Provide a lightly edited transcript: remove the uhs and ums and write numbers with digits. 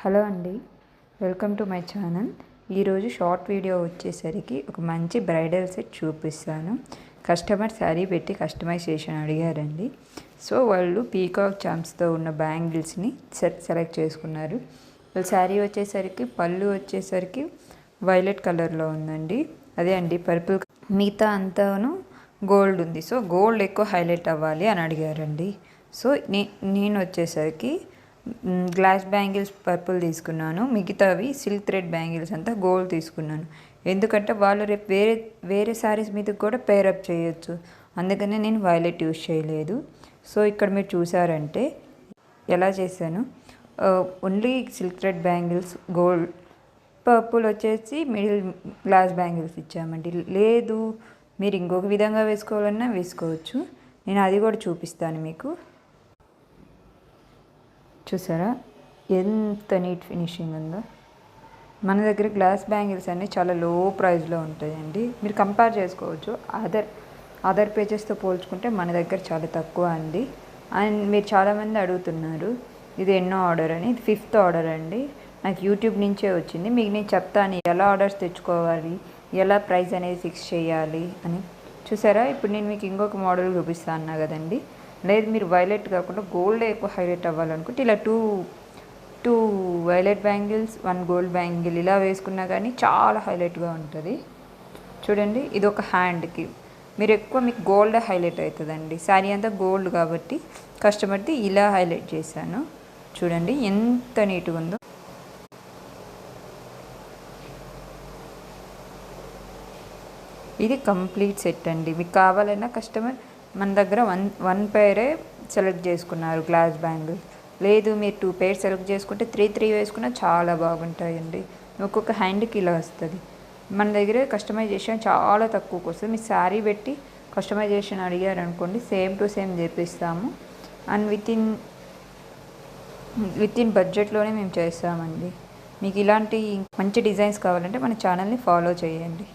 Hello అండి, welcome to my channel. ఈరోజు short video వచ్చేసరికి ఒక మంచి బ్రైడల్ సెట్ చూపిస్తాను. కస్టమర్ శారీ పెట్టి కస్టమైజేషన్ అడిగారండి. సో వాళ్ళు పీకాక్ చామ్స్తో ఉన్న బ్యాంగిల్స్ని సెలెక్ట్ చేసుకున్నారు. వాళ్ళ శారీ వచ్చేసరికి పళ్ళు వచ్చేసరికి వైలెట్ కలర్లో ఉందండి. అదే అండి పర్పుల్, మిగతా అంతాను గోల్డ్ ఉంది. సో గోల్డ్ ఎక్కువ హైలైట్ అవ్వాలి అని అడిగారండి. సో నేను వచ్చేసరికి గ్లాస్ బ్యాంగిల్స్ పర్పుల్ తీసుకున్నాను, మిగతావి సిల్క్ థ్రెడ్ బ్యాంగిల్స్ అంతా గోల్డ్ తీసుకున్నాను. ఎందుకంటే వాళ్ళు రేపు వేరే శారీస్ మీద కూడా పేరప్ చేయొచ్చు, అందుకనే నేను వైలెట్ యూస్ చేయలేదు. సో ఇక్కడ మీరు చూసారంటే ఎలా చేశాను, only silk thread bangles gold, purple వచ్చేసి మిడిల్ గ్లాస్ బ్యాంగిల్స్ ఇచ్చామండి. లేదు మీరు ఇంకొక విధంగా వేసుకోవాలన్నా వేసుకోవచ్చు, నేను అది కూడా చూపిస్తాను మీకు. చూసారా ఎంత నీట్ ఫినిషింగ్ ఉందో. మన దగ్గర గ్లాస్ బ్యాంగిల్స్ అన్నీ చాలా లో ప్రైస్లో ఉంటాయండి. మీరు కంపేర్ చేసుకోవచ్చు, అదర్ పేజెస్తో పోల్చుకుంటే మన దగ్గర చాలా తక్కువ అండి. అండ్ మీరు చాలామంది అడుగుతున్నారు ఇది ఎన్నో ఆర్డర్ అని. ఇది 5th ఆర్డర్ అండి. నాకు యూట్యూబ్ నుంచే వచ్చింది. మీకు నేను చెప్తాను ఎలా ఆర్డర్స్ తెచ్చుకోవాలి, ఎలా ప్రైస్ అనేది ఫిక్స్ చేయాలి అని. చూసారా ఇప్పుడు నేను మీకు ఇంకొక మోడల్ చూపిస్తాను అన్నా కదండి. లేదు మీరు వైలెట్ కాకుండా గోల్డ్ ఎక్కువ హైలైట్ అవ్వాలనుకుంటే ఇలా two violet bangles 1 gold bangle ఇలా వేసుకున్నా కానీ చాలా హైలైట్గా ఉంటుంది. చూడండి ఇది ఒక హ్యాండ్కి, మీరు ఎక్కువ మీకు గోల్డ్ హైలైట్ అవుతుందండి. శారీ అంతా గోల్డ్ కాబట్టి కస్టమర్ది ఇలా హైలైట్ చేశాను. చూడండి ఎంత నీట్గా ఉందో. ఇది కంప్లీట్ సెట్ అండి. మీకు కావాలన్నా కస్టమర్ మన దగ్గర వన్ పేరే సెలెక్ట్ చేసుకున్నారు గ్లాస్ బ్యాంగిల్. లేదు మీరు 2 పేర్స్ సెలెక్ట్ చేసుకుంటే 3 వేసుకున్నా చాలా బాగుంటాయండి. ఒక్కొక్క హ్యాండ్కి ఇలా వస్తుంది. మన దగ్గర కస్టమైజేషన్ చాలా తక్కువకి వస్తుంది. మీ శారీ పెట్టి కస్టమైజేషన్ అడిగారనుకోండి, సేమ్ టు సేమ్ చేపిస్తాము. అండ్ విత్ ఇన్ బడ్జెట్లోనే మేము చేస్తామండి. మీకు ఇలాంటి మంచి డిజైన్స్ కావాలంటే మన ఛానల్ని ఫాలో చేయండి.